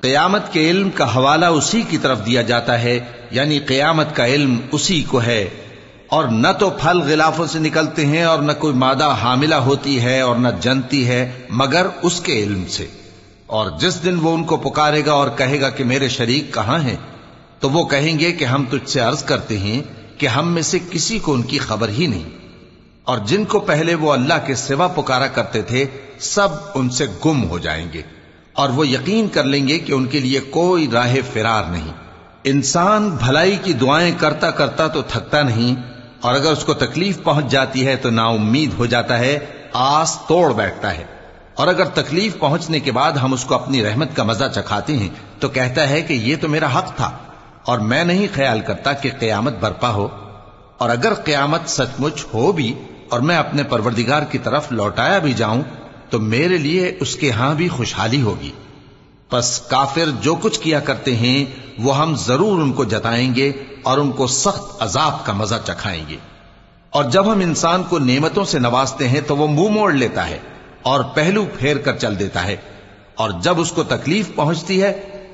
قیامت کے علم کا حوالہ اسی کی طرف دیا جاتا ہے، یعنی قیامت کا علم اسی کو ہے، اور نہ تو پھل غلافوں سے نکلتے ہیں اور نہ کوئی مادہ حاملہ ہوتی ہے اور نہ جنتی ہے مگر اس کے علم سے۔ اور جس دن وہ ان کو پکارے گا اور کہے گا کہ میرے شریک کہاں ہیں، تو وہ کہیں گے کہ ہم تجھ سے عرض کرتے ہیں کہ ہم میں سے کسی کو ان کی خبر ہی نہیں، اور جن کو پہلے وہ اللہ کے سوا پکارا کرتے تھے سب ان سے گم ہو جائیں گے، اور وہ یقین کر لیں گے کہ ان کے لیے کوئی راہ فرار نہیں۔ انسان بھلائی کی دعائیں کرتا کرتا تو تھکتا نہیں، اور اگر اس کو تکلیف پہنچ جاتی ہے تو نا امید ہو جاتا ہے، آس توڑ بیٹھتا ہے، اور اگر تکلیف پہنچنے کے بعد ہم اس کو اپنی رحمت کا مزہ چکھاتے ہیں تو کہتا ہے کہ یہ تو میرا حق تھا اور میں نہیں خیال کرتا کہ قیامت برپا ہو۔ اور اگر قیامت سچ مچ ہو بھی اور میں اپنے پروردگار کی طرف لوٹایا بھی جاؤں تو میرے لیے اس کے ہاں بھی خوشحالی ہوگی۔ پس کافر جو کچھ کیا کرتے ہیں وہ ہم ضرور ان کو جتائیں گے اور ان کو سخت عذاب کا مزہ چکھائیں گے۔ اور جب ہم انسان کو نعمتوں سے نوازتے ہیں تو وہ منہ موڑ لیتا ہے اور پہلو پھیر کر چل دیتا ہے، اور جب اس کو تکلیف پہنچتی ہے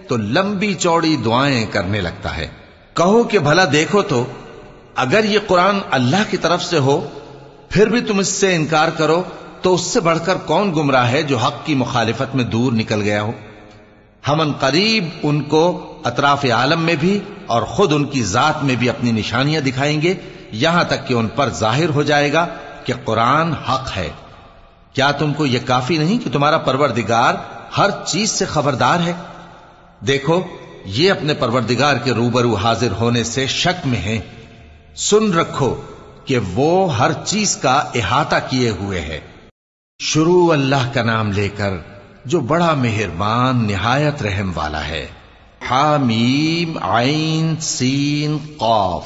تو لمبی چوڑی دعائیں کرنے لگتا ہے۔ کہو کہ بھلا دیکھو تو اگر یہ قرآن اللہ کی طرف سے ہو پھر بھی تم اس سے انکار کرو تو اس سے بڑھ کر کون گمراہ ہے جو حق کی مخالفت میں دور نکل گیا ہو۔ ہم ان قریب ان کو اطراف عالم میں بھی اور خود ان کی ذات میں بھی اپنی نشانیاں دکھائیں گے، یہاں تک کہ ان پر ظاہر ہو جائے گا کہ قرآن حق ہے۔ کیا تم کو یہ کافی نہیں کہ تمہارا پروردگار ہر چیز سے خبردار ہے؟ دیکھو یہ اپنے پروردگار کے روبرو حاضر ہونے سے شک میں ہیں، سن رکھو کہ وہ ہر چیز کا احاطہ کیے ہوئے ہے۔ شروع اللہ کا نام لے کر جو بڑا مہربان نہایت رحم والا ہے۔ حامیم عین سین قاف۔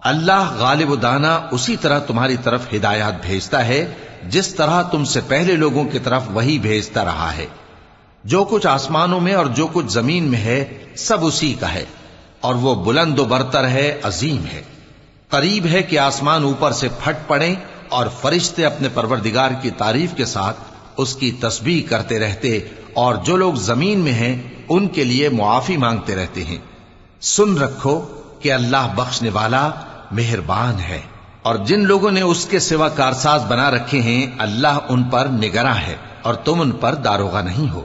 اللہ غالب و دانا اسی طرح تمہاری طرف ہدایات بھیجتا ہے جس طرح تم سے پہلے لوگوں کی طرف وہی بھیجتا رہا ہے۔ جو کچھ آسمانوں میں اور جو کچھ زمین میں ہے سب اسی کا ہے، اور وہ بلند و برتر ہے، عظیم ہے۔ قریب ہے کہ آسمان اوپر سے پھٹ پڑیں اور فرشتے اپنے پروردگار کی تعریف کے ساتھ اس کی تسبیح کرتے رہتے، اور جو لوگ زمین میں ہیں ان کے لیے معافی مانگتے رہتے ہیں۔ سن رکھو کہ اللہ بخشنے والا مہربان ہے، اور جن لوگوں نے اس کے سوا کارساز بنا رکھے ہیں اللہ ان پر نگراں ہے اور تم ان پر داروغہ نہیں ہو۔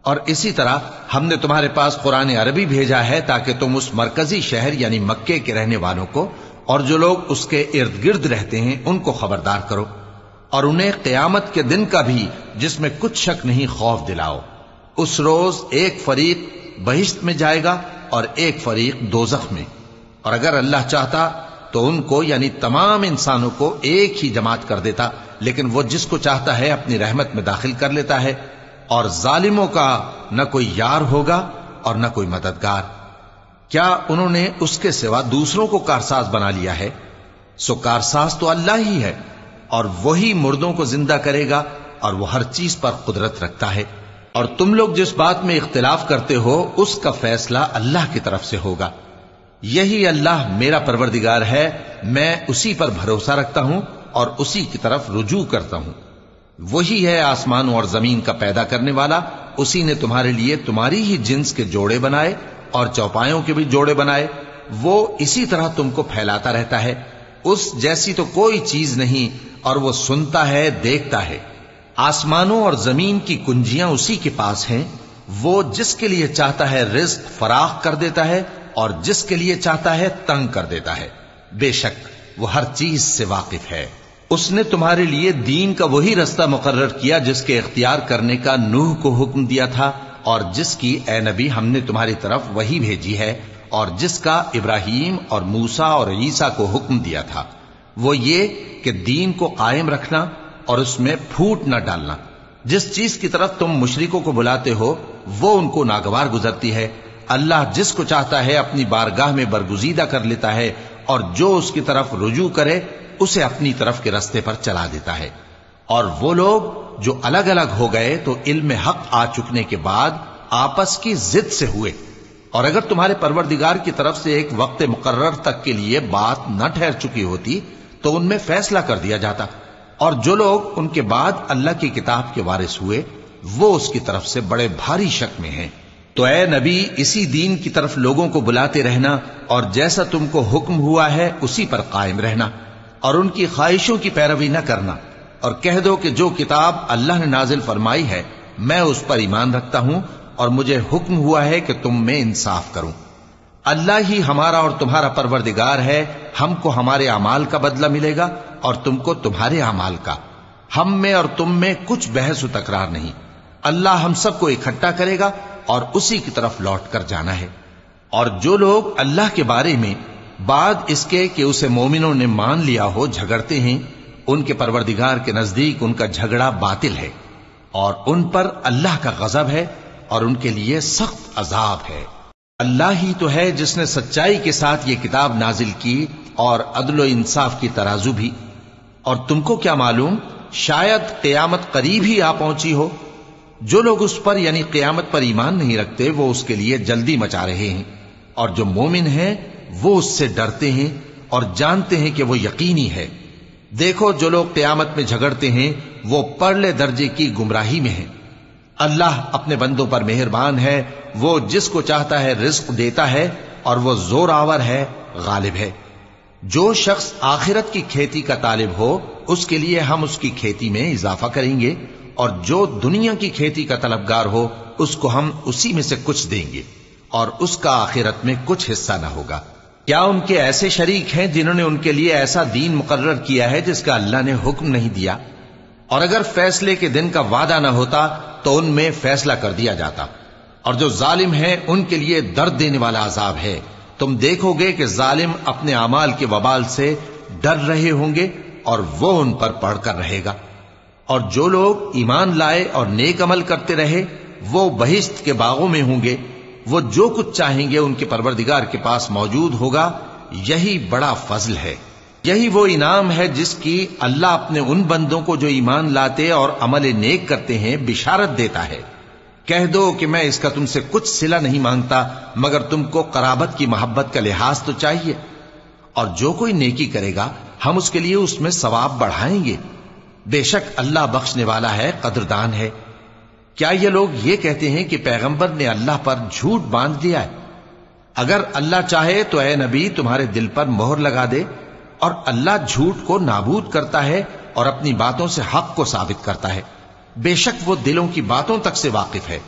اور اسی طرح ہم نے تمہارے پاس قرآن عربی بھیجا ہے تاکہ تم اس مرکزی شہر یعنی مکے کے رہنے والوں کو اور جو لوگ اس کے ارد گرد رہتے ہیں ان کو خبردار کرو، اور انہیں قیامت کے دن کا بھی جس میں کچھ شک نہیں خوف دلاؤ۔ اس روز ایک فریق بہشت میں جائے گا اور ایک فریق دوزخ میں، اور اگر اللہ چاہتا تو ان کو یعنی تمام انسانوں کو ایک ہی جماعت کر دیتا، لیکن وہ جس کو چاہتا ہے اپنی رحمت میں داخل کر لیتا ہے، اور ظالموں کا نہ کوئی یار ہوگا اور نہ کوئی مددگار۔ کیا انہوں نے اس کے سوا دوسروں کو کارساز بنا لیا ہے؟ سو کارساز تو اللہ ہی ہے، اور وہی مردوں کو زندہ کرے گا، اور وہ ہر چیز پر قدرت رکھتا ہے۔ اور تم لوگ جس بات میں اختلاف کرتے ہو اس کا فیصلہ اللہ کی طرف سے ہوگا۔ یہی اللہ میرا پروردگار ہے، میں اسی پر بھروسہ رکھتا ہوں اور اسی کی طرف رجوع کرتا ہوں۔ وہی ہے آسمانوں اور زمین کا پیدا کرنے والا، اسی نے تمہارے لیے تمہاری ہی جنس کے جوڑے بنائے اور چوپایوں کے بھی جوڑے بنائے۔ وہ اسی طرح تم کو پھیلاتا رہتا ہے، اس جیسی تو کوئی چیز نہیں، اور وہ سنتا ہے، دیکھتا ہے۔ آسمانوں اور زمین کی کنجیاں اسی کے پاس ہیں، وہ جس کے لیے چاہتا ہے رزق فراخ کر دیتا ہے اور جس کے لیے چاہتا ہے تنگ کر دیتا ہے۔ بے شک وہ ہر چیز سے واقف ہے۔ اس نے تمہارے لیے دین کا وہی رستہ مقرر کیا جس کے اختیار کرنے کا نوح کو حکم دیا تھا، اور جس کی اے نبی ہم نے تمہاری طرف وہی بھیجی ہے، اور جس کا ابراہیم اور موسیٰ اور عیسیٰ کو حکم دیا تھا، وہ یہ کہ دین کو قائم رکھنا اور اس میں پھوٹ نہ ڈالنا۔ جس چیز کی طرف تم مشرکوں کو بلاتے ہو وہ ان کو ناگوار گزرتی ہے۔ اللہ جس کو چاہتا ہے اپنی بارگاہ میں برگزیدہ کر لیتا ہے، اور جو اس کی طرف رجوع کرے اسے اپنی طرف کے رستے پر چلا دیتا ہے۔ اور وہ لوگ جو الگ الگ ہو گئے تو علم حق آ چکنے کے بعد آپس کی ضد سے ہوئے، اور اگر تمہارے پروردگار کی طرف سے ایک وقت مقرر تک کے لیے بات نہ ٹھہر چکی ہوتی تو ان میں فیصلہ کر دیا جاتا، اور جو لوگ ان کے بعد اللہ کی کتاب کے وارث ہوئے وہ اس کی طرف سے بڑے بھاری شک میں ہیں۔ تو اے نبی اسی دین کی طرف لوگوں کو بلاتے رہنا اور جیسا تم کو حکم ہوا ہے اسی پر قائم رہنا اور ان کی خواہشوں کی پیروی نہ کرنا، اور کہہ دو کہ جو کتاب اللہ نے نازل فرمائی ہے میں اس پر ایمان رکھتا ہوں اور مجھے حکم ہوا ہے کہ تم میں انصاف کروں۔ اللہ ہی ہمارا اور تمہارا پروردگار ہے، ہم کو ہمارے اعمال کا بدلہ ملے گا اور تم کو تمہارے اعمال کا، ہم میں اور تم میں کچھ بحث و تکرار نہیں۔ اللہ ہم سب کو اکٹھا کرے گا اور اسی کی طرف لوٹ کر جانا ہے۔ اور جو لوگ اللہ کے بارے میں بعد اس کے کہ اسے مومنوں نے مان لیا ہو جھگڑتے ہیں، ان کے پروردگار کے نزدیک ان کا جھگڑا باطل ہے اور ان پر اللہ کا غضب ہے اور ان کے لیے سخت عذاب ہے۔ اللہ ہی تو ہے جس نے سچائی کے ساتھ یہ کتاب نازل کی اور عدل و انصاف کی ترازو بھی۔ اور تم کو کیا معلوم، شاید قیامت قریب ہی آ پہنچی ہو۔ جو لوگ اس پر یعنی قیامت پر ایمان نہیں رکھتے وہ اس کے لیے جلدی مچا رہے ہیں، اور جو مومن ہیں وہ اس سے ڈرتے ہیں اور جانتے ہیں کہ وہ یقینی ہے۔ دیکھو جو لوگ قیامت میں جھگڑتے ہیں وہ پرلے درجے کی گمراہی میں ہیں۔ اللہ اپنے بندوں پر مہربان ہے، وہ جس کو چاہتا ہے رزق دیتا ہے اور وہ زور آور ہے، غالب ہے۔ جو شخص آخرت کی کھیتی کا طالب ہو اس کے لیے ہم اس کی کھیتی میں اضافہ کریں گے، اور جو دنیا کی کھیتی کا طلبگار ہو اس کو ہم اسی میں سے کچھ دیں گے اور اس کا آخرت میں کچھ حصہ نہ ہوگا۔ کیا ان کے ایسے شریک ہیں جنہوں نے ان کے لیے ایسا دین مقرر کیا ہے جس کا اللہ نے حکم نہیں دیا؟ اور اگر فیصلے کے دن کا وعدہ نہ ہوتا تو ان میں فیصلہ کر دیا جاتا۔ اور جو ظالم ہیں ان کے لیے درد دینے والا عذاب ہے۔ تم دیکھو گے کہ ظالم اپنے اعمال کے وبال سے ڈر رہے ہوں گے اور وہ ان پر پڑھ کر رہے گا۔ اور جو لوگ ایمان لائے اور نیک عمل کرتے رہے وہ بہشت کے باغوں میں ہوں گے، وہ جو کچھ چاہیں گے ان کے پروردگار کے پاس موجود ہوگا۔ یہی بڑا فضل ہے، یہی وہ انعام ہے جس کی اللہ اپنے ان بندوں کو جو ایمان لاتے اور عمل نیک کرتے ہیں بشارت دیتا ہے۔ کہہ دو کہ میں اس کا تم سے کچھ صلہ نہیں مانگتا مگر تم کو قرابت کی محبت کا لحاظ تو چاہیے، اور جو کوئی نیکی کرے گا ہم اس کے لیے اس میں ثواب بڑھائیں گے۔ بے شک اللہ بخشنے والا ہے، قدردان ہے۔ کیا یہ لوگ یہ کہتے ہیں کہ پیغمبر نے اللہ پر جھوٹ باندھ دیا ہے؟ اگر اللہ چاہے تو اے نبی تمہارے دل پر مہر لگا دے، اور اللہ جھوٹ کو نابود کرتا ہے اور اپنی باتوں سے حق کو ثابت کرتا ہے۔ بے شک وہ دلوں کی باتوں تک سے واقف ہے،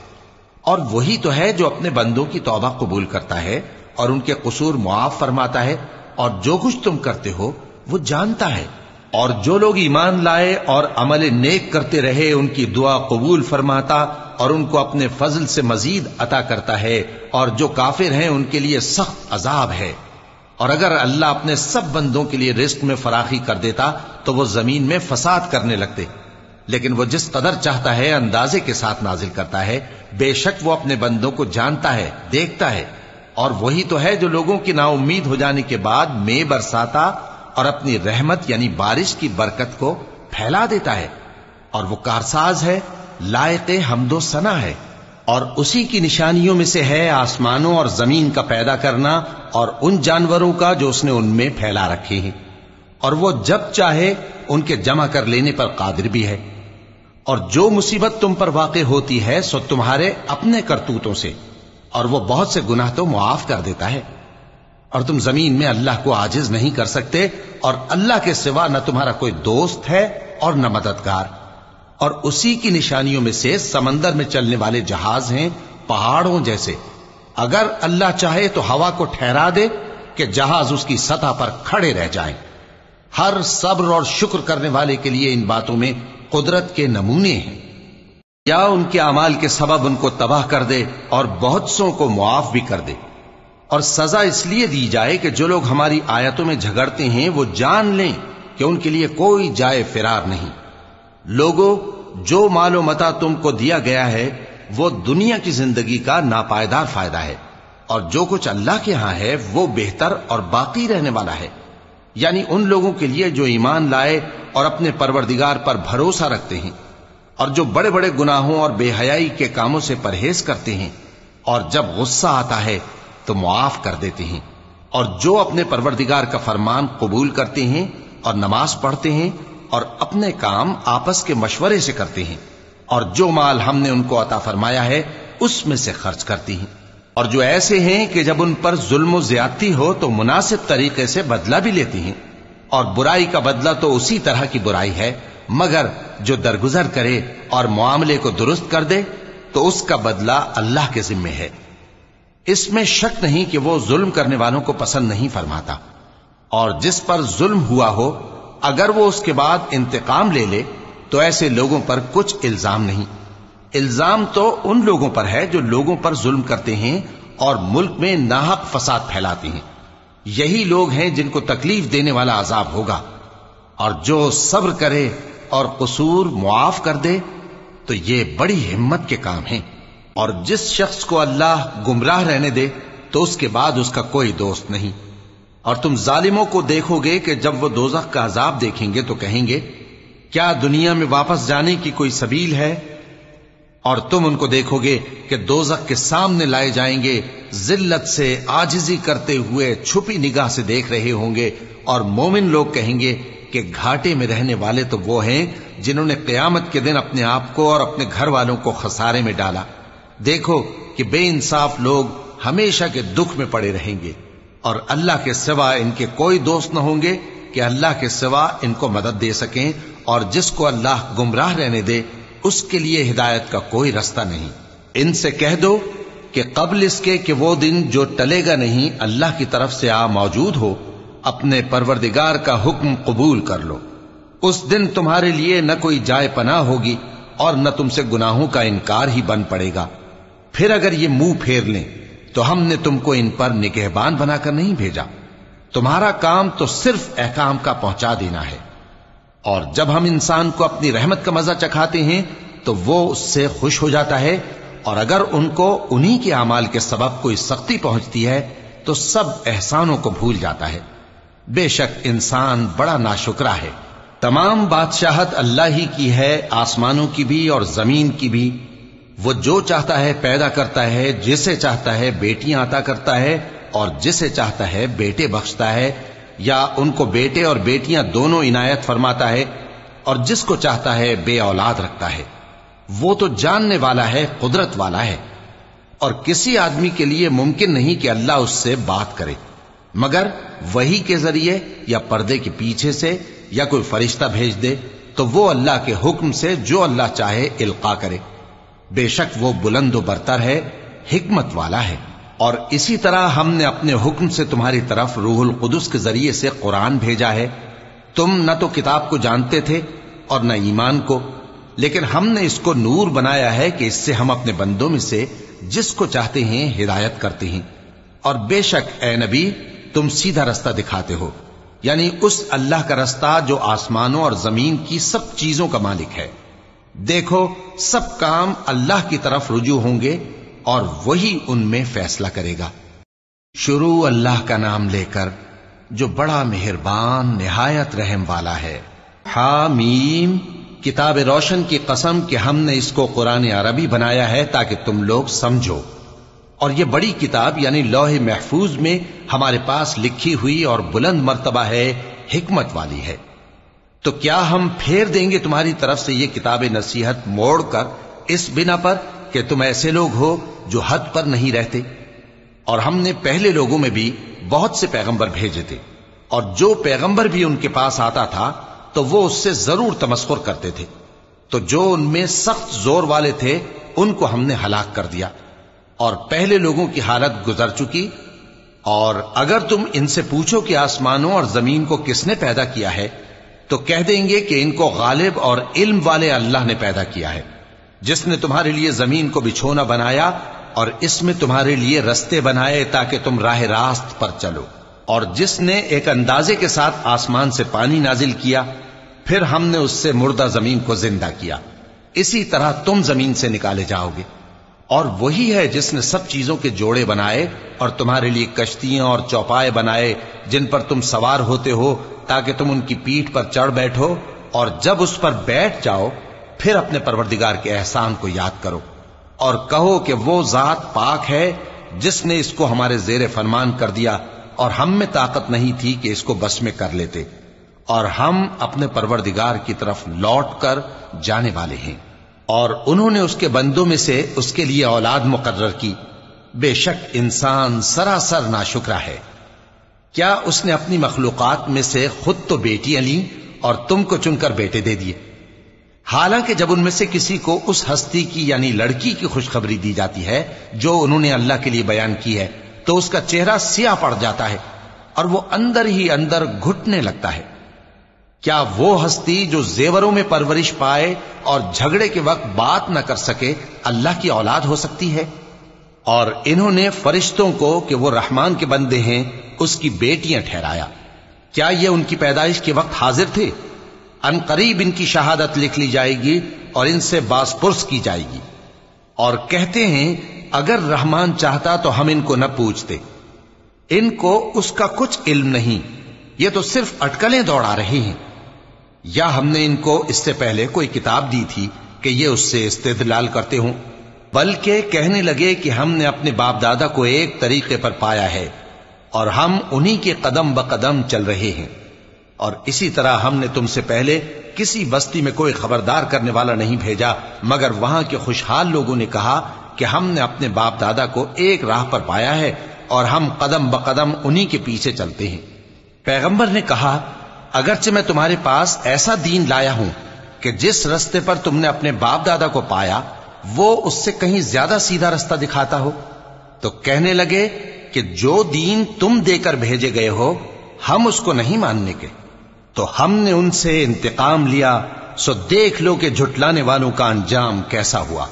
اور وہی تو ہے جو اپنے بندوں کی توبہ قبول کرتا ہے اور ان کے قصور معاف فرماتا ہے، اور جو کچھ تم کرتے ہو وہ جانتا ہے۔ اور جو لوگ ایمان لائے اور عمل نیک کرتے رہے ان کی دعا قبول فرماتا اور ان کو اپنے فضل سے مزید عطا کرتا ہے، اور جو کافر ہیں ان کے لیے سخت عذاب ہے۔ اور اگر اللہ اپنے سب بندوں کے لیے رزق میں فراخی کر دیتا تو وہ زمین میں فساد کرنے لگتے، لیکن وہ جس قدر چاہتا ہے اندازے کے ساتھ نازل کرتا ہے۔ بے شک وہ اپنے بندوں کو جانتا ہے، دیکھتا ہے، اور وہی تو ہے جو لوگوں کی نا امید ہو جانے کے بعد میں برساتا اور اپنی رحمت یعنی بارش کی برکت کو پھیلا دیتا ہے، اور وہ کارساز ہے، لائق حمد و ثنا ہے۔ اور اسی کی نشانیوں میں سے ہے آسمانوں اور زمین کا پیدا کرنا اور ان جانوروں کا جو اس نے ان میں پھیلا رکھے ہیں، اور وہ جب چاہے ان کے جمع کر لینے پر قادر بھی ہے۔ اور جو مصیبت تم پر واقع ہوتی ہے سو تمہارے اپنے کرتوتوں سے، اور وہ بہت سے گناہ تو معاف کر دیتا ہے۔ اور تم زمین میں اللہ کو عاجز نہیں کر سکتے، اور اللہ کے سوا نہ تمہارا کوئی دوست ہے اور نہ مددگار۔ اور اسی کی نشانیوں میں سے سمندر میں چلنے والے جہاز ہیں پہاڑوں جیسے۔ اگر اللہ چاہے تو ہوا کو ٹھہرا دے کہ جہاز اس کی سطح پر کھڑے رہ جائیں۔ ہر صبر اور شکر کرنے والے کے لیے ان باتوں میں قدرت کے نمونے ہیں۔ یا ان کے اعمال کے سبب ان کو تباہ کر دے اور بہت سوں کو معاف بھی کر دے۔ اور سزا اس لیے دی جائے کہ جو لوگ ہماری آیتوں میں جھگڑتے ہیں وہ جان لیں کہ ان کے لیے کوئی جائے فرار نہیں۔ لوگوں، جو مال و متاع تم کو دیا گیا ہے وہ دنیا کی زندگی کا ناپائیدار فائدہ ہے، اور جو کچھ اللہ کے ہاں ہے وہ بہتر اور باقی رہنے والا ہے، یعنی ان لوگوں کے لیے جو ایمان لائے اور اپنے پروردگار پر بھروسہ رکھتے ہیں، اور جو بڑے بڑے گناہوں اور بے حیائی کے کاموں سے پرہیز کرتے ہیں، اور جب غصہ آتا ہے تو معاف کر دیتے ہیں، اور جو اپنے پروردگار کا فرمان قبول کرتے ہیں اور نماز پڑھتے ہیں اور اپنے کام آپس کے مشورے سے کرتے ہیں، اور جو مال ہم نے ان کو عطا فرمایا ہے اس میں سے خرچ کرتی ہیں، اور جو ایسے ہیں کہ جب ان پر ظلم و زیادتی ہو تو مناسب طریقے سے بدلہ بھی لیتی ہیں، اور برائی کا بدلہ تو اسی طرح کی برائی ہے، مگر جو درگزر کرے اور معاملے کو درست کر دے تو اس کا بدلہ اللہ کے ذمے ہے۔ اس میں شک نہیں کہ وہ ظلم کرنے والوں کو پسند نہیں فرماتا، اور جس پر ظلم ہوا ہو اگر وہ اس کے بعد انتقام لے لے تو ایسے لوگوں پر کچھ الزام نہیں۔ الزام تو ان لوگوں پر ہے جو لوگوں پر ظلم کرتے ہیں اور ملک میں ناحق فساد پھیلاتے ہیں، یہی لوگ ہیں جن کو تکلیف دینے والا عذاب ہوگا، اور جو صبر کرے اور قصور معاف کر دے تو یہ بڑی ہمت کے کام ہیں۔ اور جس شخص کو اللہ گمراہ رہنے دے تو اس کے بعد اس کا کوئی دوست نہیں۔ اور تم ظالموں کو دیکھو گے کہ جب وہ دوزخ کا عذاب دیکھیں گے تو کہیں گے کیا دنیا میں واپس جانے کی کوئی سبیل ہے؟ اور تم ان کو دیکھو گے کہ دوزخ کے سامنے لائے جائیں گے، ذلت سے عاجزی کرتے ہوئے چھپی نگاہ سے دیکھ رہے ہوں گے، اور مومن لوگ کہیں گے کہ گھاٹے میں رہنے والے تو وہ ہیں جنہوں نے قیامت کے دن اپنے آپ کو اور اپنے گھر والوں کو خسارے میں ڈالا۔ دیکھو کہ بے انصاف لوگ ہمیشہ کے دکھ میں پڑے رہیں گے، اور اللہ کے سوا ان کے کوئی دوست نہ ہوں گے کہ اللہ کے سوا ان کو مدد دے سکیں، اور جس کو اللہ گمراہ رہنے دے اس کے لیے ہدایت کا کوئی رستہ نہیں۔ ان سے کہہ دو کہ قبل اس کے کہ وہ دن جو ٹلے گا نہیں اللہ کی طرف سے آ موجود ہو، اپنے پروردگار کا حکم قبول کر لو۔ اس دن تمہارے لیے نہ کوئی جائے پناہ ہوگی اور نہ تم سے گناہوں کا انکار ہی بن پڑے گا۔ پھر اگر یہ منہ پھیر لیں تو ہم نے تم کو ان پر نگہبان بنا کر نہیں بھیجا، تمہارا کام تو صرف احکام کا پہنچا دینا ہے۔ اور جب ہم انسان کو اپنی رحمت کا مزہ چکھاتے ہیں تو وہ اس سے خوش ہو جاتا ہے، اور اگر ان کو انہی کے اعمال کے سبب کوئی سختی پہنچتی ہے تو سب احسانوں کو بھول جاتا ہے۔ بے شک انسان بڑا ناشکرا ہے۔ تمام بادشاہت اللہ ہی کی ہے، آسمانوں کی بھی اور زمین کی بھی۔ وہ جو چاہتا ہے پیدا کرتا ہے، جسے چاہتا ہے بیٹیاں عطا کرتا ہے اور جسے چاہتا ہے بیٹے بخشتا ہے، یا ان کو بیٹے اور بیٹیاں دونوں عنایت فرماتا ہے، اور جس کو چاہتا ہے بے اولاد رکھتا ہے۔ وہ تو جاننے والا ہے، قدرت والا ہے، اور کسی آدمی کے لیے ممکن نہیں کہ اللہ اس سے بات کرے مگر وحی کے ذریعے یا پردے کے پیچھے سے، یا کوئی فرشتہ بھیج دے تو وہ اللہ کے حکم سے جو اللہ چاہے القا کرے۔ بے شک وہ بلند و برتر ہے، حکمت والا ہے۔ اور اسی طرح ہم نے اپنے حکم سے تمہاری طرف روح القدس کے ذریعے سے قرآن بھیجا ہے۔ تم نہ تو کتاب کو جانتے تھے اور نہ ایمان کو، لیکن ہم نے اس کو نور بنایا ہے کہ اس سے ہم اپنے بندوں میں سے جس کو چاہتے ہیں ہدایت کرتے ہیں۔ اور بے شک اے نبی تم سیدھا رستہ دکھاتے ہو، یعنی اس اللہ کا رستہ جو آسمانوں اور زمین کی سب چیزوں کا مالک ہے۔ دیکھو سب کام اللہ کی طرف رجوع ہوں گے اور وہی ان میں فیصلہ کرے گا۔ شروع اللہ کا نام لے کر جو بڑا مہربان نہایت رحم والا ہے۔ حامیم، کتاب روشن کی قسم کہ ہم نے اس کو قرآن عربی بنایا ہے تاکہ تم لوگ سمجھو، اور یہ بڑی کتاب یعنی لوح محفوظ میں ہمارے پاس لکھی ہوئی اور بلند مرتبہ ہے، حکمت والی ہے۔ تو کیا ہم پھیر دیں گے تمہاری طرف سے یہ کتاب نصیحت موڑ کر اس بنا پر کہ تم ایسے لوگ ہو جو حد پر نہیں رہتے؟ اور ہم نے پہلے لوگوں میں بھی بہت سے پیغمبر بھیجے تھے، اور جو پیغمبر بھی ان کے پاس آتا تھا تو وہ اس سے ضرور تمسخر کرتے تھے، تو جو ان میں سخت زور والے تھے ان کو ہم نے ہلاک کر دیا، اور پہلے لوگوں کی حالت گزر چکی۔ اور اگر تم ان سے پوچھو کہ آسمانوں اور زمین کو کس نے پیدا کیا ہے تو کہہ دیں گے کہ ان کو غالب اور علم والے اللہ نے پیدا کیا ہے، جس نے تمہارے لیے زمین کو بچھونا بنایا اور اس میں تمہارے لیے رستے بنائے تاکہ تم راہ راست پر چلو، اور جس نے ایک اندازے کے ساتھ آسمان سے پانی نازل کیا، پھر ہم نے اس سے مردہ زمین کو زندہ کیا، اسی طرح تم زمین سے نکالے جاؤ گے۔ اور وہی ہے جس نے سب چیزوں کے جوڑے بنائے اور تمہارے لیے کشتیاں اور چوپائے بنائے جن پر تم سوار ہوتے ہو تاکہ تم ان کی پیٹھ پر چڑھ بیٹھو، اور جب اس پر بیٹھ جاؤ پھر اپنے پروردگار کے احسان کو یاد کرو، اور کہو کہ وہ ذات پاک ہے جس نے اس کو ہمارے زیر فرمان کر دیا اور ہم میں طاقت نہیں تھی کہ اس کو بس میں کر لیتے، اور ہم اپنے پروردگار کی طرف لوٹ کر جانے والے ہیں۔ اور انہوں نے اس کے بندوں میں سے اس کے لیے اولاد مقرر کی. بے شک انسان سراسر ناشکرا ہے. کیا اس نے اپنی مخلوقات میں سے خود تو بیٹیاں لیں اور تم کو چن کر بیٹے دے دیے؟ حالانکہ جب ان میں سے کسی کو اس ہستی کی یعنی لڑکی کی خوشخبری دی جاتی ہے جو انہوں نے اللہ کے لیے بیان کی ہے تو اس کا چہرہ سیاہ پڑ جاتا ہے اور وہ اندر ہی اندر گھٹنے لگتا ہے. کیا وہ ہستی جو زیوروں میں پرورش پائے اور جھگڑے کے وقت بات نہ کر سکے اللہ کی اولاد ہو سکتی ہے؟ اور انہوں نے فرشتوں کو کہ وہ رحمان کے بندے ہیں اس کی بیٹیاں ٹھہرایا. کیا یہ ان کی پیدائش کے وقت حاضر تھے؟ ان قریب ان کی شہادت لکھ لی جائے گی اور ان سے باز پرس کی جائے گی. اور کہتے ہیں اگر رحمان چاہتا تو ہم ان کو نہ پوچھتے. ان کو اس کا کچھ علم نہیں، یہ تو صرف اٹکلیں دوڑا رہے ہیں. یا ہم نے ان کو اس سے پہلے کوئی کتاب دی تھی کہ یہ اس سے استدلال کرتے ہوں؟ بلکہ کہنے لگے کہ ہم نے اپنے باپ دادا کو ایک طریقے پر پایا ہے اور ہم انہی کے قدم بقدم چل رہے ہیں. اور اسی طرح ہم نے تم سے پہلے کسی بستی میں کوئی خبردار کرنے والا نہیں بھیجا مگر وہاں کے خوشحال لوگوں نے کہا کہ ہم نے اپنے باپ دادا کو ایک راہ پر پایا ہے اور ہم قدم بقدم انہی کے پیچھے چلتے ہیں. پیغمبر نے کہا اگرچہ میں تمہارے پاس ایسا دین لایا ہوں کہ جس رستے پر تم نے اپنے باپ دادا کو پایا وہ اس سے کہیں زیادہ سیدھا رستہ دکھاتا ہو، تو کہنے لگے کہ جو دین تم دے کر بھیجے گئے ہو ہم اس کو نہیں ماننے کے. تو ہم نے ان سے انتقام لیا، سو دیکھ لو کہ جھٹلانے والوں کا انجام کیسا ہوا.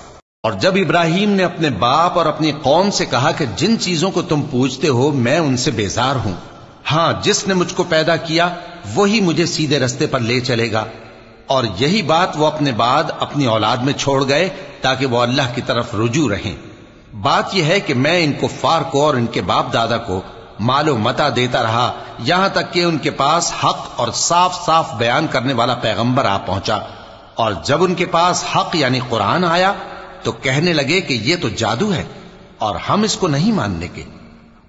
اور جب ابراہیم نے اپنے باپ اور اپنی قوم سے کہا کہ جن چیزوں کو تم پوجتے ہو میں ان سے بیزار ہوں، ہاں جس نے مجھ کو پیدا کیا وہی مجھے سیدھے رستے پر لے چلے گا. اور یہی بات وہ اپنے بعد اپنی اولاد میں چھوڑ گئے تاکہ وہ اللہ کی طرف رجوع رہیں. بات یہ ہے کہ میں ان کفار کو اور ان کے باپ دادا کو مال و متاع دیتا رہا یہاں تک کہ ان کے پاس حق اور صاف صاف بیان کرنے والا پیغمبر آ پہنچا. اور جب ان کے پاس حق یعنی قرآن آیا تو کہنے لگے کہ یہ تو جادو ہے اور ہم اس کو نہیں ماننے کے.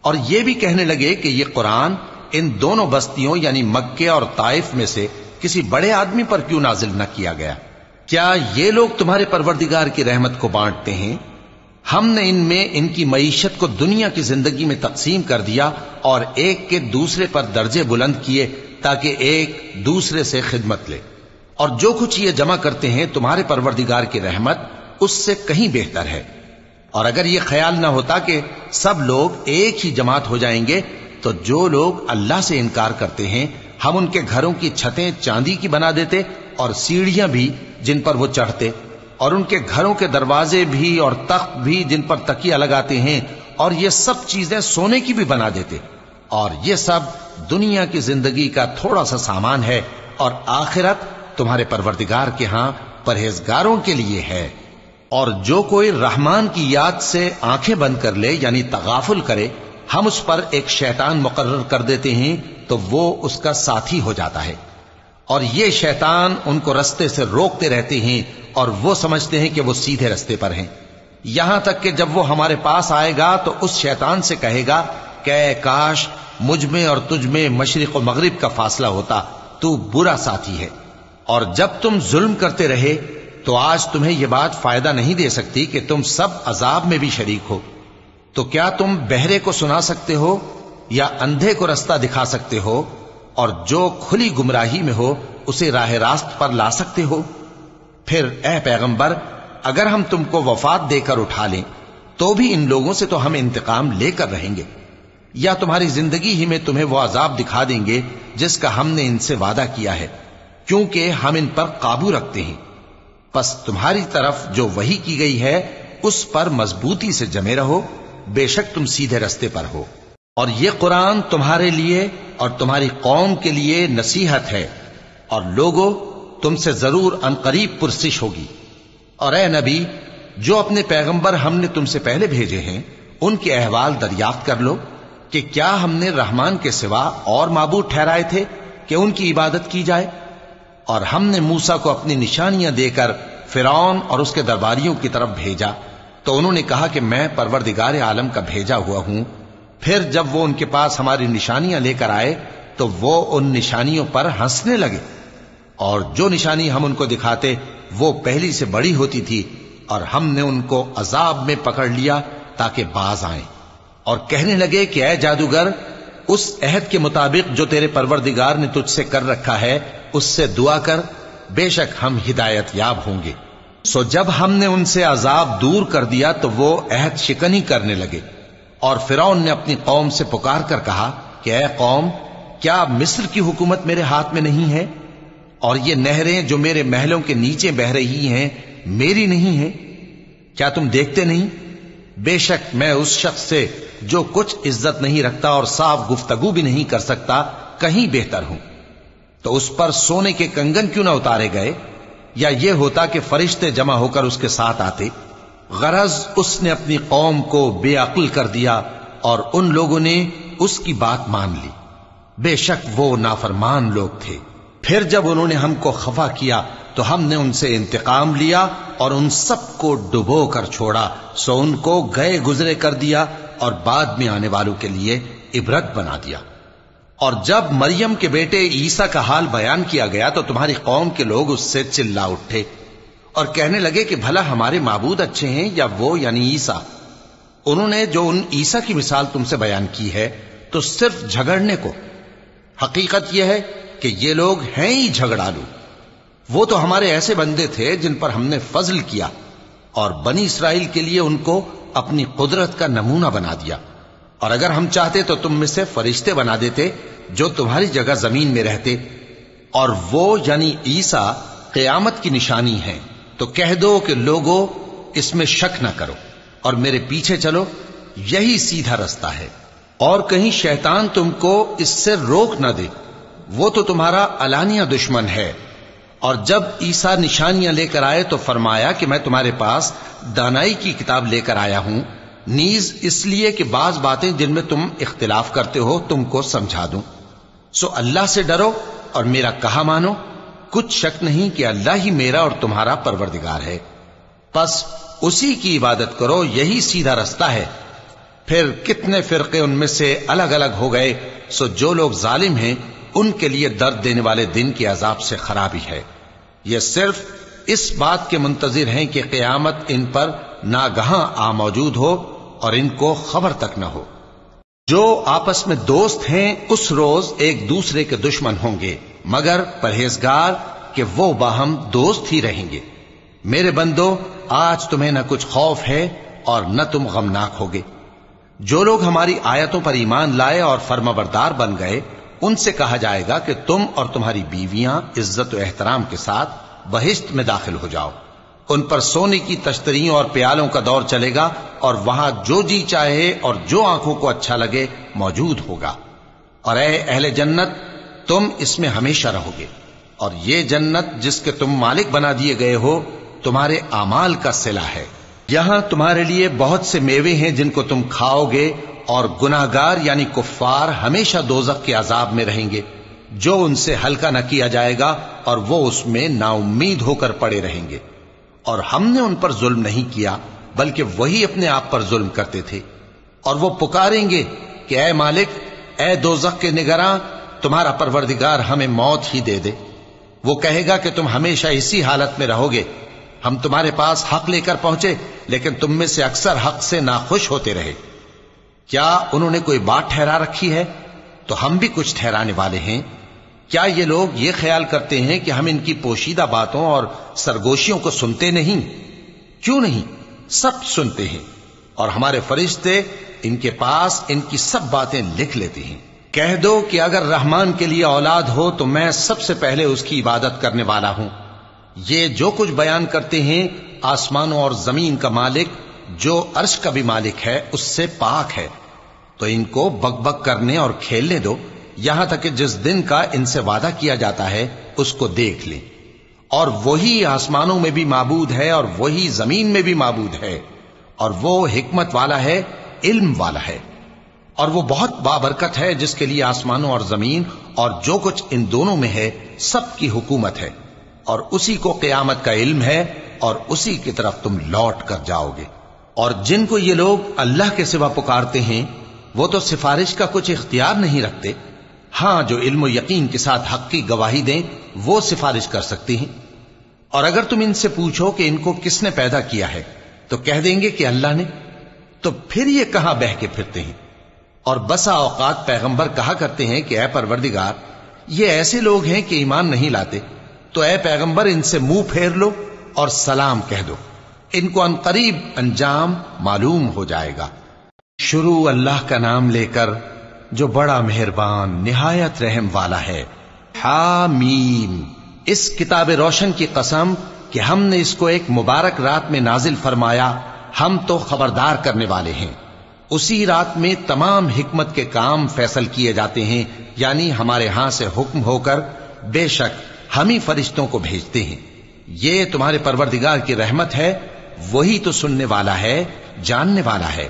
اور یہ بھی کہنے لگے کہ یہ قرآن ان دونوں بستیوں یعنی مکے اور طائف میں سے کسی بڑے آدمی پر کیوں نازل نہ کیا گیا؟ کیا یہ لوگ تمہارے پروردگار کی رحمت کو بانٹتے ہیں؟ ہم نے ان میں ان کی معیشت کو دنیا کی زندگی میں تقسیم کر دیا اور ایک کے دوسرے پر درجے بلند کیے تاکہ ایک دوسرے سے خدمت لے. اور جو کچھ یہ جمع کرتے ہیں تمہارے پروردگار کی رحمت اس سے کہیں بہتر ہے. اور اگر یہ خیال نہ ہوتا کہ سب لوگ ایک ہی جماعت ہو جائیں گے تو جو لوگ اللہ سے انکار کرتے ہیں ہم ان کے گھروں کی چھتیں چاندی کی بنا دیتے اور سیڑھیاں بھی جن پر وہ چڑھتے، اور ان کے گھروں کے دروازے بھی اور تخت بھی جن پر تکیہ لگاتے ہیں، اور یہ سب چیزیں سونے کی بھی بنا دیتے. اور یہ سب دنیا کی زندگی کا تھوڑا سا سامان ہے اور آخرت تمہارے پروردگار کے ہاں پرہیزگاروں کے لیے ہے. اور جو کوئی رحمان کی یاد سے آنکھیں بند کر لے یعنی تغافل کرے ہم اس پر ایک شیطان مقرر کر دیتے ہیں تو وہ اس کا ساتھی ہو جاتا ہے. اور یہ شیطان ان کو رستے سے روکتے رہتے ہیں اور وہ سمجھتے ہیں کہ وہ سیدھے رستے پر ہیں، یہاں تک کہ جب وہ ہمارے پاس آئے گا تو اس شیطان سے کہے گا کہ اے کاش مجھ میں اور تجھ میں مشرق و مغرب کا فاصلہ ہوتا، تو برا ساتھی ہے. اور جب تم ظلم کرتے رہے تو آج تمہیں یہ بات فائدہ نہیں دے سکتی کہ تم سب عذاب میں بھی شریک ہو. تو کیا تم بہرے کو سنا سکتے ہو یا اندھے کو رستہ دکھا سکتے ہو اور جو کھلی گمراہی میں ہو اسے راہ راست پر لا سکتے ہو؟ پھر اے پیغمبر اگر ہم تم کو وفات دے کر اٹھا لیں تو بھی ان لوگوں سے تو ہم انتقام لے کر رہیں گے، یا تمہاری زندگی ہی میں تمہیں وہ عذاب دکھا دیں گے جس کا ہم نے ان سے وعدہ کیا ہے، کیونکہ ہم ان پر قابو رکھتے ہیں. پس تمہاری طرف جو وحی کی گئی ہے اس پر مضبوطی سے جمے رہو، بے شک تم سیدھے رستے پر ہو. اور یہ قرآن تمہارے لیے اور تمہاری قوم کے لیے نصیحت ہے، اور لوگوں تم سے ضرور ان قریب پرسش ہوگی. اور اے نبی جو اپنے پیغمبر ہم نے تم سے پہلے بھیجے ہیں ان کے احوال دریافت کر لو کہ کیا ہم نے رحمان کے سوا اور معبود ٹھہرائے تھے کہ ان کی عبادت کی جائے؟ اور ہم نے موسیٰ کو اپنی نشانیاں دے کر فرعون اور اس کے درباریوں کی طرف بھیجا تو انہوں نے کہا کہ میں پروردگار عالم کا بھیجا ہوا ہوں. پھر جب وہ ان کے پاس ہماری نشانیاں لے کر آئے تو وہ ان نشانیوں پر ہنسنے لگے. اور جو نشانی ہم ان کو دکھاتے وہ پہلی سے بڑی ہوتی تھی، اور ہم نے ان کو عذاب میں پکڑ لیا تاکہ باز آئیں، اور کہنے لگے کہ اے جادوگر، اس عہد کے مطابق جو تیرے پروردگار نے تجھ سے کر رکھا ہے اس سے دعا کر، بے شک ہم ہدایت یاب ہوں گے۔ سو جب ہم نے ان سے عذاب دور کر دیا تو وہ عہد شکنی کرنے لگے، اور فرعون نے اپنی قوم سے پکار کر کہا کہ اے قوم، کیا مصر کی حکومت میرے ہاتھ میں نہیں ہے؟ اور یہ نہریں جو میرے محلوں کے نیچے بہ رہی ہیں میری نہیں ہیں؟ کیا تم دیکھتے نہیں؟ بے شک میں اس شخص سے جو کچھ عزت نہیں رکھتا اور صاف گفتگو بھی نہیں کر سکتا کہیں بہتر ہوں۔ تو اس پر سونے کے کنگن کیوں نہ اتارے گئے، یا یہ ہوتا کہ فرشتے جمع ہو کر اس کے ساتھ آتے؟ غرض اس نے اپنی قوم کو بے عقل کر دیا اور ان لوگوں نے اس کی بات مان لی، بے شک وہ نافرمان لوگ تھے۔ پھر جب انہوں نے ہم کو خفا کیا تو ہم نے ان سے انتقام لیا اور ان سب کو ڈبو کر چھوڑا، سو ان کو گئے گزرے کر دیا اور بعد میں آنے والوں کے لیے عبرت بنا دیا۔ اور جب مریم کے بیٹے عیسیٰ کا حال بیان کیا گیا تو تمہاری قوم کے لوگ اس سے چلا اٹھے اور کہنے لگے کہ بھلا ہمارے معبود اچھے ہیں یا وہ یعنی عیسیٰ؟ انہوں نے جو ان عیسیٰ کی مثال تم سے بیان کی ہے تو صرف جھگڑنے کو۔ حقیقت یہ ہے کہ یہ لوگ ہیں ہی جھگڑالو۔ وہ تو ہمارے ایسے بندے تھے جن پر ہم نے فضل کیا، اور بنی اسرائیل کے لیے ان کو اپنی قدرت کا نمونہ بنا دیا، اور اگر ہم چاہتے تو تم میں سے فرشتے بنا دیتے جو تمہاری جگہ زمین میں رہتے، اور وہ یعنی عیسیٰ قیامت کی نشانی ہے۔ تو کہہ دو کہ لوگو اس میں شک نہ کرو اور میرے پیچھے چلو، یہی سیدھا رستہ ہے، اور کہیں شیطان تم کو اس سے روک نہ دے، وہ تو تمہارا علانیہ دشمن ہے۔ اور جب عیسیٰ نشانیاں لے کر آئے تو فرمایا کہ میں تمہارے پاس دانائی کی کتاب لے کر آیا ہوں، نیز اس لیے کہ بعض باتیں جن میں تم اختلاف کرتے ہو تم کو سمجھا دوں۔ سو اللہ سے ڈرو اور میرا کہا مانو، کچھ شک نہیں کہ اللہ ہی میرا اور تمہارا پروردگار ہے، پس اسی کی عبادت کرو، یہی سیدھا رستہ ہے۔ پھر کتنے فرقے ان میں سے الگ الگ ہو گئے، سو جو لوگ ظالم ہیں ان کے لیے درد دینے والے دن کے عذاب سے خرابی ہے۔ یہ صرف اس بات کے منتظر ہیں کہ قیامت ان پر ناگہاں آ موجود ہو اور ان کو خبر تک نہ ہو۔ جو آپس میں دوست ہیں اس روز ایک دوسرے کے دشمن ہوں گے، مگر پرہیزگار کہ وہ باہم دوست ہی رہیں گے۔ میرے بندو، آج تمہیں نہ کچھ خوف ہے اور نہ تم غمناک ہوگے۔ جو لوگ ہماری آیتوں پر ایمان لائے اور فرمانبردار بن گئے ان سے کہا جائے گا کہ تم اور تمہاری بیویاں عزت و احترام کے ساتھ بہشت میں داخل ہو جاؤ۔ ان پر سونے کی تشتریوں اور پیالوں کا دور چلے گا، اور وہاں جو جی چاہے اور جو آنکھوں کو اچھا لگے موجود ہوگا۔ اور اے اہل جنت، تم اس میں ہمیشہ رہو گے، اور یہ جنت جس کے تم مالک بنا دیے گئے ہو تمہارے اعمال کا صلہ ہے۔ یہاں تمہارے لیے بہت سے میوے ہیں جن کو تم کھاؤ گے، اور گناہگار یعنی کفار ہمیشہ دوزخ کے عذاب میں رہیں گے، جو ان سے ہلکا نہ کیا جائے گا، اور وہ اس میں نا امید ہو کر پڑے رہیں گے۔ اور ہم نے ان پر ظلم نہیں کیا بلکہ وہی اپنے آپ پر ظلم کرتے تھے۔ اور وہ پکاریں گے کہ اے مالک، اے دوزخ کے نگراں، تمہارا پروردگار ہمیں موت ہی دے دے۔ وہ کہے گا کہ تم ہمیشہ اسی حالت میں رہو گے، ہم تمہارے پاس حق لے کر پہنچے لیکن تم میں سے اکثر حق سے ناخوش ہوتے رہے۔ کیا انہوں نے کوئی بات ٹھہرا رکھی ہے؟ تو ہم بھی کچھ ٹھہرانے والے ہیں۔ کیا یہ لوگ یہ خیال کرتے ہیں کہ ہم ان کی پوشیدہ باتوں اور سرگوشیوں کو سنتے نہیں؟ کیوں نہیں، سب سنتے ہیں، اور ہمارے فرشتے ان کے پاس ان کی سب باتیں لکھ لیتے ہیں۔ کہہ دو کہ اگر رحمان کے لیے اولاد ہو تو میں سب سے پہلے اس کی عبادت کرنے والا ہوں۔ یہ جو کچھ بیان کرتے ہیں آسمانوں اور زمین کا مالک جو عرش کا بھی مالک ہے اس سے پاک ہے، تو ان کو بک بک کرنے اور کھیلنے دو، یہاں تک کہ جس دن کا ان سے وعدہ کیا جاتا ہے اس کو دیکھ لیں۔ اور وہی آسمانوں میں بھی معبود ہے اور وہی زمین میں بھی معبود ہے، اور وہ حکمت والا ہے، علم والا ہے، اور وہ بہت بابرکت ہے جس کے لیے آسمانوں اور زمین اور جو کچھ ان دونوں میں ہے سب کی حکومت ہے، اور اسی کو قیامت کا علم ہے، اور اسی کی طرف تم لوٹ کر جاؤ گے۔ اور جن کو یہ لوگ اللہ کے سوا پکارتے ہیں وہ تو سفارش کا کچھ اختیار نہیں رکھتے، ہاں جو علم و یقین کے ساتھ حق کی گواہی دیں وہ سفارش کر سکتی ہیں۔ اور اگر تم ان سے پوچھو کہ ان کو کس نے پیدا کیا ہے تو کہہ دیں گے کہ اللہ نے، تو پھر یہ کہاں بہہ کے پھرتے ہیں۔ اور بسا اوقات پیغمبر کہا کرتے ہیں کہ اے پروردگار، یہ ایسے لوگ ہیں کہ ایمان نہیں لاتے، تو اے پیغمبر ان سے منہ پھیر لو اور سلام کہہ دو، ان کو عنقریب انجام معلوم ہو جائے گا۔ شروع اللہ کا نام لے کر جو بڑا مہربان نہایت رحم والا ہے۔ حامیم، اس کتاب روشن کی قسم کہ ہم نے اس کو ایک مبارک رات میں نازل فرمایا، ہم تو خبردار کرنے والے ہیں۔ اسی رات میں تمام حکمت کے کام فیصل کیے جاتے ہیں، یعنی ہمارے ہاں سے حکم ہو کر بے شک ہم ہی فرشتوں کو بھیجتے ہیں۔ یہ تمہارے پروردگار کی رحمت ہے، وہی تو سننے والا ہے، جاننے والا ہے۔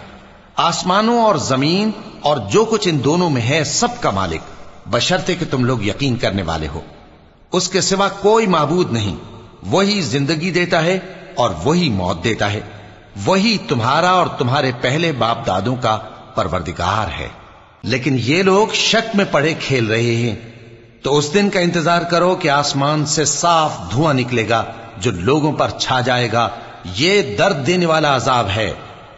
آسمانوں اور زمین اور جو کچھ ان دونوں میں ہے سب کا مالک، بشرطے کہ تم لوگ یقین کرنے والے ہو۔ اس کے سوا کوئی معبود نہیں، وہی زندگی دیتا ہے اور وہی موت دیتا ہے، وہی تمہارا اور تمہارے پہلے باپ دادوں کا پروردگار ہے۔ لیکن یہ لوگ شک میں پڑے کھیل رہے ہیں، تو اس دن کا انتظار کرو کہ آسمان سے صاف دھواں نکلے گا جو لوگوں پر چھا جائے گا، یہ درد دینے والا عذاب ہے۔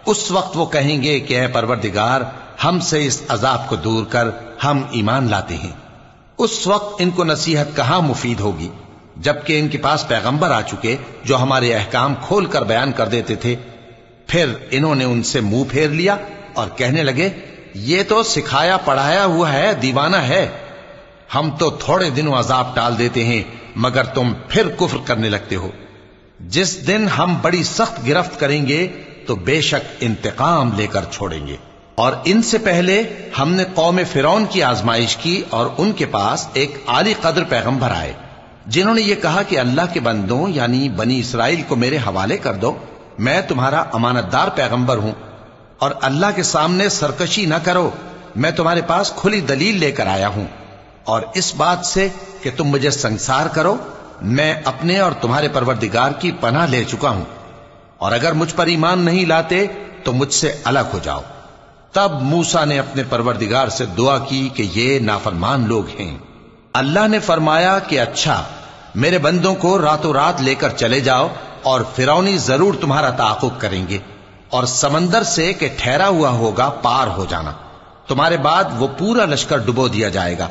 اس وقت وہ کہیں گے کہ اے پروردگار، ہم سے اس عذاب کو دور کر، ہم ایمان لاتے ہیں۔ اس وقت ان کو نصیحت کہاں مفید ہوگی، جبکہ ان کے پاس پیغمبر آ چکے جو ہمارے احکام کھول کر بیان کر دیتے تھے۔ پھر انہوں نے ان سے منہ پھیر لیا اور کہنے لگے، یہ تو سکھایا پڑھایا ہوا ہے، دیوانہ ہے، ہم تو تھوڑے دنوں عذاب ٹال دیتے ہیں مگر تم پھر کفر کرنے لگتے ہو۔ جس دن ہم بڑی سخت گرفت کریں گے تو بے شک انتقام لے کر چھوڑیں گے۔ اور ان سے پہلے ہم نے قوم فرعون کی آزمائش کی اور ان کے پاس ایک عالی قدر پیغمبر آئے جنہوں نے یہ کہا کہ اللہ کے بندوں یعنی بنی اسرائیل کو میرے حوالے کر دو، میں تمہارا امانت دار پیغمبر ہوں، اور اللہ کے سامنے سرکشی نہ کرو، میں تمہارے پاس کھلی دلیل لے کر آیا ہوں، اور اس بات سے کہ تم مجھے سنگسار کرو، میں اپنے اور تمہارے پروردگار کی پناہ لے چکا ہوں، اور اگر مجھ پر ایمان نہیں لاتے تو مجھ سے الگ ہو جاؤ۔ تب موسیٰ نے اپنے پروردگار سے دعا کی کہ یہ نافرمان لوگ ہیں۔ اللہ نے فرمایا کہ اچھا، میرے بندوں کو راتوں رات لے کر چلے جاؤ، اور فرعونی ضرور تمہارا تعاقب کریں گے، اور سمندر سے کہ ٹھہرا ہوا ہوگا پار ہو جانا، تمہارے بعد وہ پورا لشکر ڈبو دیا جائے گا۔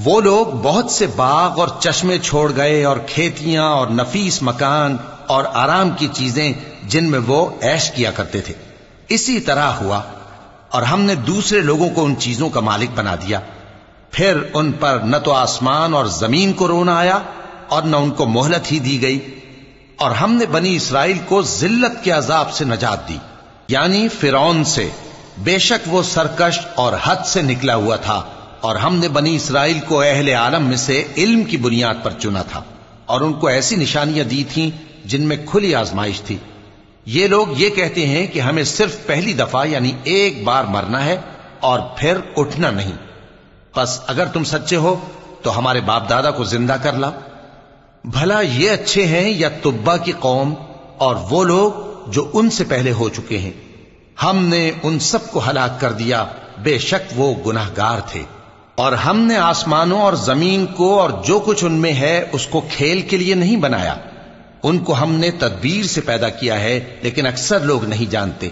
وہ لوگ بہت سے باغ اور چشمے چھوڑ گئے اور کھیتیاں اور نفیس مکان اور آرام کی چیزیں جن میں وہ عیش کیا کرتے تھے۔ اسی طرح ہوا، اور ہم نے دوسرے لوگوں کو ان چیزوں کا مالک بنا دیا۔ پھر ان پر نہ تو آسمان اور زمین کو رونا آیا اور نہ ان کو مہلت ہی دی گئی، اور ہم نے بنی اسرائیل کو ذلت کے عذاب سے نجات دی، یعنی فرعون سے، بے شک وہ سرکش اور حد سے نکلا ہوا تھا، اور ہم نے بنی اسرائیل کو اہل عالم میں سے علم کی بنیاد پر چنا تھا، اور ان کو ایسی نشانیاں دی تھیں جن میں کھلی آزمائش تھی۔ یہ لوگ یہ کہتے ہیں کہ ہمیں صرف پہلی دفعہ یعنی ایک بار مرنا ہے اور پھر اٹھنا نہیں، پس اگر تم سچے ہو تو ہمارے باپ دادا کو زندہ کر لاؤ۔ بھلا یہ اچھے ہیں یا تبا کی قوم اور وہ لوگ جو ان سے پہلے ہو چکے ہیں؟ ہم نے ان سب کو ہلاک کر دیا، بے شک وہ گناہگار تھے۔ اور ہم نے آسمانوں اور زمین کو اور جو کچھ ان میں ہے اس کو کھیل کے لیے نہیں بنایا، ان کو ہم نے تدبیر سے پیدا کیا ہے، لیکن اکثر لوگ نہیں جانتے۔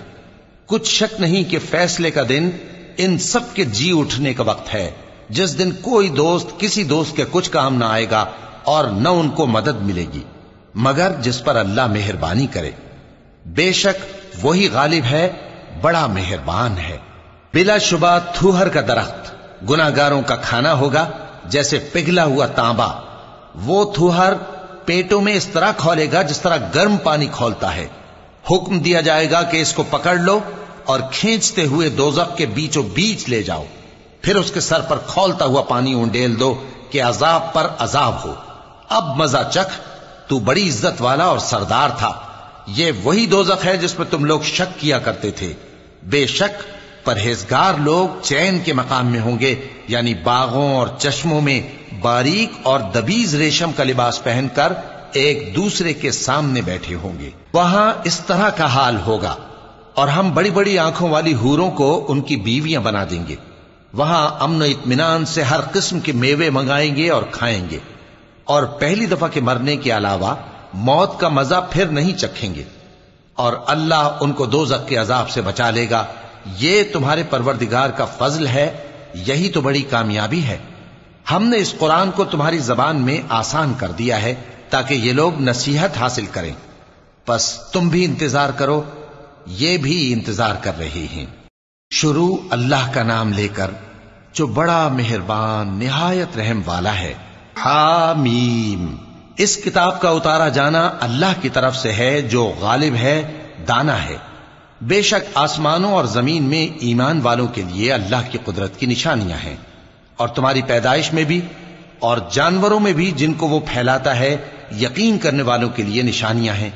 کچھ شک نہیں کہ فیصلے کا دن ان سب کے جی اٹھنے کا وقت ہے، جس دن کوئی دوست کسی دوست کے کچھ کام نہ آئے گا اور نہ ان کو مدد ملے گی مگر جس پر اللہ مہربانی کرے۔ بے شک وہی غالب ہے، بڑا مہربان ہے۔ بلا شبہ تھوہر کا درخت گناہگاروں کا کھانا ہوگا، جیسے پگھلا ہوا تانبا۔ وہ تھوہر پیٹوں میں اس طرح کھولے گا جس طرح گرم پانی کھولتا ہے۔ حکم دیا جائے گا کہ اس کو پکڑ لو اور کھینچتے ہوئے دوزخ کے بیچوں بیچ لے جاؤ، پھر اس کے سر پر کھولتا ہوا پانی اونڈیل دو کہ عذاب پر عذاب ہو۔ اب مزہ چکھ، تو بڑی عزت والا اور سردار تھا۔ یہ وہی دوزخ ہے جس میں تم لوگ شک کیا کرتے تھے۔ بے شک پرہیزگار لوگ چین کے مقام میں ہوں گے، یعنی باغوں اور چشموں میں باریک اور دبیز ریشم کا لباس پہن کر ایک دوسرے کے سامنے بیٹھے ہوں گے۔ وہاں اس طرح کا حال ہوگا، اور ہم بڑی بڑی آنکھوں والی حوروں کو ان کی بیویاں بنا دیں گے۔ وہاں امن و اطمینان سے ہر قسم کے میوے منگائیں گے اور کھائیں گے۔ اور پہلی دفعہ کے مرنے کے علاوہ موت کا مزہ پھر نہیں چکھیں گے، اور اللہ ان کو دوزخ کے عذاب سے بچا لے گا۔ یہ تمہارے پروردگار کا فضل ہے، یہی تو بڑی کامیابی ہے۔ ہم نے اس قرآن کو تمہاری زبان میں آسان کر دیا ہے تاکہ یہ لوگ نصیحت حاصل کریں، پس تم بھی انتظار کرو، یہ بھی انتظار کر رہے ہیں۔ شروع اللہ کا نام لے کر جو بڑا مہربان نہایت رحم والا ہے۔ حامیم، اس کتاب کا اتارا جانا اللہ کی طرف سے ہے جو غالب ہے، دانا ہے۔ بے شک آسمانوں اور زمین میں ایمان والوں کے لیے اللہ کی قدرت کی نشانیاں ہیں، اور تمہاری پیدائش میں بھی اور جانوروں میں بھی جن کو وہ پھیلاتا ہے یقین کرنے والوں کے لیے نشانیاں ہیں،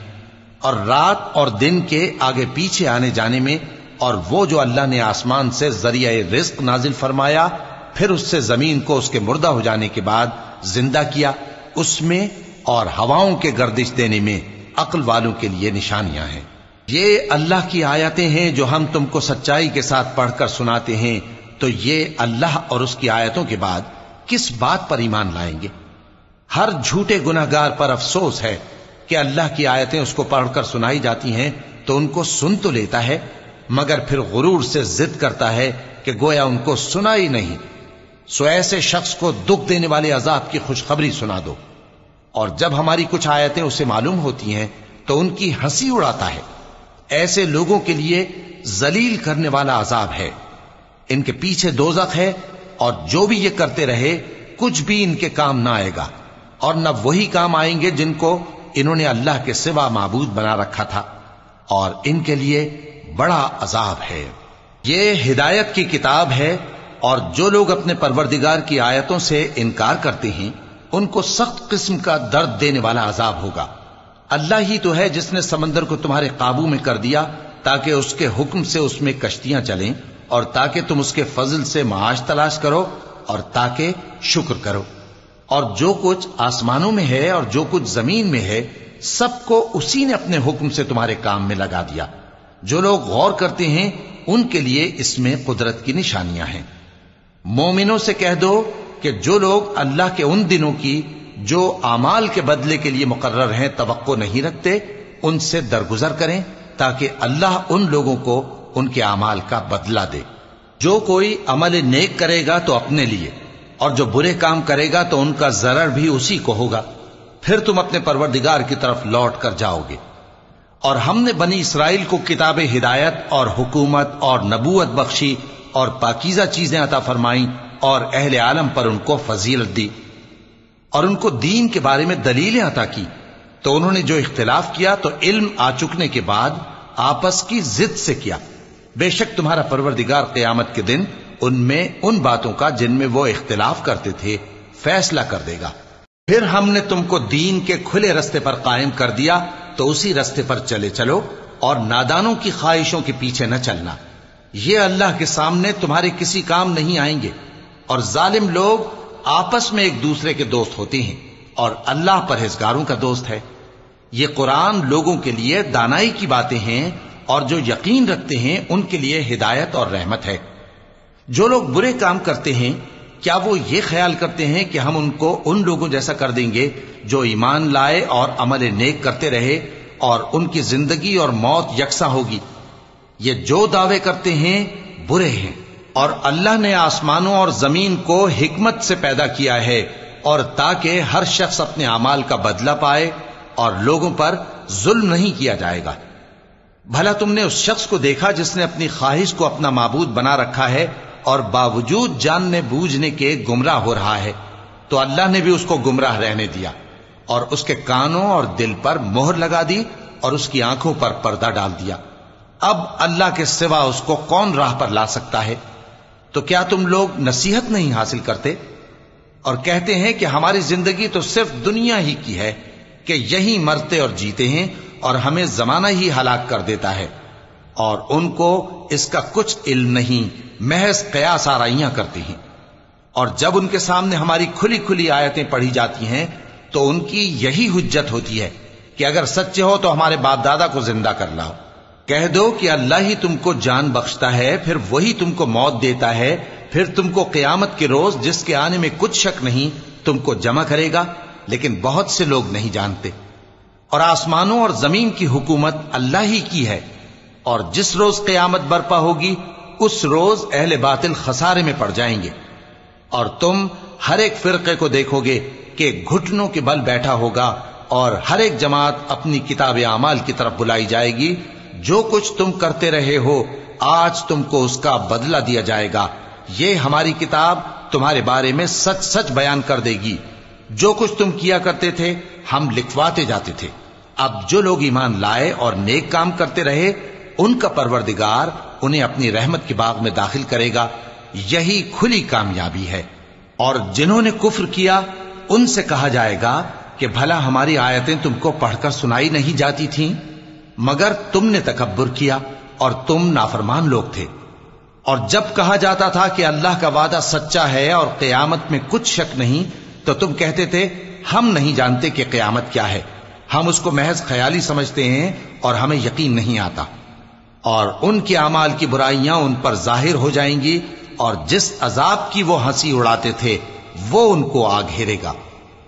اور رات اور دن کے آگے پیچھے آنے جانے میں، اور وہ جو اللہ نے آسمان سے ذریعہ رزق نازل فرمایا پھر اس سے زمین کو اس کے مردہ ہو جانے کے بعد زندہ کیا، اس میں اور ہواؤں کے گردش دینے میں عقل والوں کے لیے نشانیاں ہیں۔ یہ اللہ کی آیتیں ہیں جو ہم تم کو سچائی کے ساتھ پڑھ کر سناتے ہیں، تو یہ اللہ اور اس کی آیتوں کے بعد کس بات پر ایمان لائیں گے؟ ہر جھوٹے گناہگار پر افسوس ہے کہ اللہ کی آیتیں اس کو پڑھ کر سنائی جاتی ہیں تو ان کو سن تو لیتا ہے، مگر پھر غرور سے ضد کرتا ہے کہ گویا ان کو سنا ہی نہیں۔ سو ایسے شخص کو دکھ دینے والے عذاب کی خوشخبری سنا دو، اور جب ہماری کچھ آیتیں اسے معلوم ہوتی ہیں تو ان کی ہنسی اڑاتا ہے۔ ایسے لوگوں کے لیے ذلیل کرنے والا عذاب ہے، ان کے پیچھے دوزخ ہے، اور جو بھی یہ کرتے رہے کچھ بھی ان کے کام نہ آئے گا، اور نہ وہی کام آئیں گے جن کو انہوں نے اللہ کے سوا معبود بنا رکھا تھا، اور ان کے لیے بڑا عذاب ہے۔ یہ ہدایت کی کتاب ہے، اور جو لوگ اپنے پروردگار کی آیتوں سے انکار کرتے ہیں ان کو سخت قسم کا درد دینے والا عذاب ہوگا۔ اللہ ہی تو ہے جس نے سمندر کو تمہارے قابو میں کر دیا تاکہ اس کے حکم سے اس میں کشتیاں چلیں، اور تاکہ تم اس کے فضل سے معاش تلاش کرو، اور تاکہ شکر کرو۔ اور جو کچھ آسمانوں میں ہے اور جو کچھ زمین میں ہے سب کو اسی نے اپنے حکم سے تمہارے کام میں لگا دیا۔ جو لوگ غور کرتے ہیں ان کے لیے اس میں قدرت کی نشانیاں ہیں۔ مومنوں سے کہہ دو کہ جو لوگ اللہ کے ان دنوں کی جو اعمال کے بدلے کے لیے مقرر ہیں توقع نہیں رکھتے، ان سے درگزر کریں تاکہ اللہ ان لوگوں کو ان کے اعمال کا بدلہ دے۔ جو کوئی عمل نیک کرے گا تو اپنے لیے، اور جو برے کام کرے گا تو ان کا ضرر بھی اسی کو ہوگا، پھر تم اپنے پروردگار کی طرف لوٹ کر جاؤ گے۔ اور ہم نے بنی اسرائیل کو کتاب ہدایت اور حکومت اور نبوت بخشی اور پاکیزہ چیزیں عطا فرمائیں، اور اہل عالم پر ان کو فضیلت دی، اور ان کو دین کے بارے میں دلیلیں عطا کی، تو انہوں نے جو اختلاف کیا تو علم آ چکنے کے بعد آپس کی ضد سے کیا۔ بے شک تمہارا پروردگار قیامت کے دن ان میں ان باتوں کا جن میں وہ اختلاف کرتے تھے فیصلہ کر دے گا۔ پھر ہم نے تم کو دین کے کھلے رستے پر قائم کر دیا، تو اسی رستے پر چلے چلو، اور نادانوں کی خواہشوں کے پیچھے نہ چلنا، یہ اللہ کے سامنے تمہارے کسی کام نہیں آئیں گے۔ اور ظالم لوگ آپس میں ایک دوسرے کے دوست ہوتے ہیں، اور اللہ پرہیزگاروں کا دوست ہے۔ یہ قرآن لوگوں کے لیے دانائی کی باتیں ہیں، اور جو یقین رکھتے ہیں ان کے لیے ہدایت اور رحمت ہے۔ جو لوگ برے کام کرتے ہیں کیا وہ یہ خیال کرتے ہیں کہ ہم ان کو ان لوگوں جیسا کر دیں گے جو ایمان لائے اور عمل نیک کرتے رہے، اور ان کی زندگی اور موت یکساں ہوگی؟ یہ جو دعوے کرتے ہیں برے ہیں۔ اور اللہ نے آسمانوں اور زمین کو حکمت سے پیدا کیا ہے، اور تاکہ ہر شخص اپنے اعمال کا بدلہ پائے، اور لوگوں پر ظلم نہیں کیا جائے گا۔ بھلا تم نے اس شخص کو دیکھا جس نے اپنی خواہش کو اپنا معبود بنا رکھا ہے اور باوجود جاننے بوجھنے کے گمراہ ہو رہا ہے؟ تو اللہ نے بھی اس کو گمراہ رہنے دیا، اور اس کے کانوں اور دل پر مہر لگا دی، اور اس کی آنکھوں پر پردہ ڈال دیا۔ اب اللہ کے سوا اس کو کون راہ پر لا سکتا ہے؟ تو کیا تم لوگ نصیحت نہیں حاصل کرتے؟ اور کہتے ہیں کہ ہماری زندگی تو صرف دنیا ہی کی ہے، کہ یہی مرتے اور جیتے ہیں، اور ہمیں زمانہ ہی ہلاک کر دیتا ہے، اور ان کو اس کا کچھ علم نہیں، محض قیاس آرائیاں کرتے ہیں۔ اور جب ان کے سامنے ہماری کھلی کھلی آیتیں پڑھی جاتی ہیں تو ان کی یہی حجت ہوتی ہے کہ اگر سچے ہو تو ہمارے باپ دادا کو زندہ کر لاؤ۔ کہہ دو کہ اللہ ہی تم کو جان بخشتا ہے، پھر وہی تم کو موت دیتا ہے، پھر تم کو قیامت کے روز جس کے آنے میں کچھ شک نہیں تم کو جمع کرے گا، لیکن بہت سے لوگ نہیں جانتے۔ اور آسمانوں اور زمین کی حکومت اللہ ہی کی ہے، اور جس روز قیامت برپا ہوگی اس روز اہل باطل خسارے میں پڑ جائیں گے۔ اور تم ہر ایک فرقے کو دیکھو گے کہ گھٹنوں کے بل بیٹھا ہوگا، اور ہر ایک جماعت اپنی کتاب اعمال کی طرف بلائی جائے گی۔ جو کچھ تم کرتے رہے ہو آج تم کو اس کا بدلہ دیا جائے گا، یہ ہماری کتاب تمہارے بارے میں سچ سچ بیان کر دے گی۔ جو کچھ تم کیا کرتے تھے ہم لکھواتے جاتے تھے۔ اب جو لوگ ایمان لائے اور نیک کام کرتے رہے ان کا پروردگار انہیں اپنی رحمت کے باغ میں داخل کرے گا، یہی کھلی کامیابی ہے۔ اور جنہوں نے کفر کیا ان سے کہا جائے گا کہ بھلا ہماری آیتیں تم کو پڑھ کر سنائی نہیں جاتی تھیں؟ مگر تم نے تکبر کیا اور تم نافرمان لوگ تھے۔ اور جب کہا جاتا تھا کہ اللہ کا وعدہ سچا ہے اور قیامت میں کچھ شک نہیں، تو تم کہتے تھے ہم نہیں جانتے کہ قیامت کیا ہے، ہم اس کو محض خیالی سمجھتے ہیں اور ہمیں یقین نہیں آتا۔ اور ان کے اعمال کی برائیاں ان پر ظاہر ہو جائیں گی، اور جس عذاب کی وہ ہنسی اڑاتے تھے وہ ان کو آ گھیرے گا۔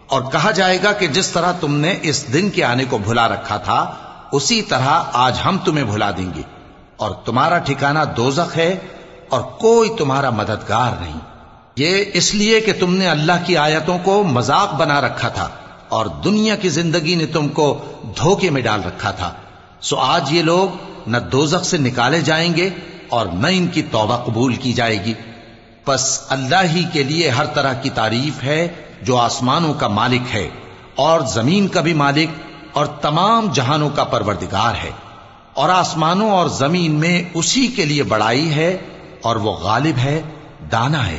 اور کہا جائے گا کہ جس طرح تم نے اس دن کے آنے کو بھلا رکھا تھا اسی طرح آج ہم تمہیں بھلا دیں گے، اور تمہارا ٹھکانہ دوزخ ہے اور کوئی تمہارا مددگار نہیں۔ یہ اس لیے کہ تم نے اللہ کی آیتوں کو مذاق بنا رکھا تھا اور دنیا کی زندگی نے تم کو دھوکے میں ڈال رکھا تھا، سو آج یہ لوگ نہ دوزخ سے نکالے جائیں گے اور نہ ان کی توبہ قبول کی جائے گی۔ پس اللہ ہی کے لیے ہر طرح کی تعریف ہے جو آسمانوں کا مالک ہے اور زمین کا بھی مالک اور تمام جہانوں کا پروردگار ہے۔ اور آسمانوں اور زمین میں اسی کے لیے بڑائی ہے، اور وہ غالب ہے، دانا ہے۔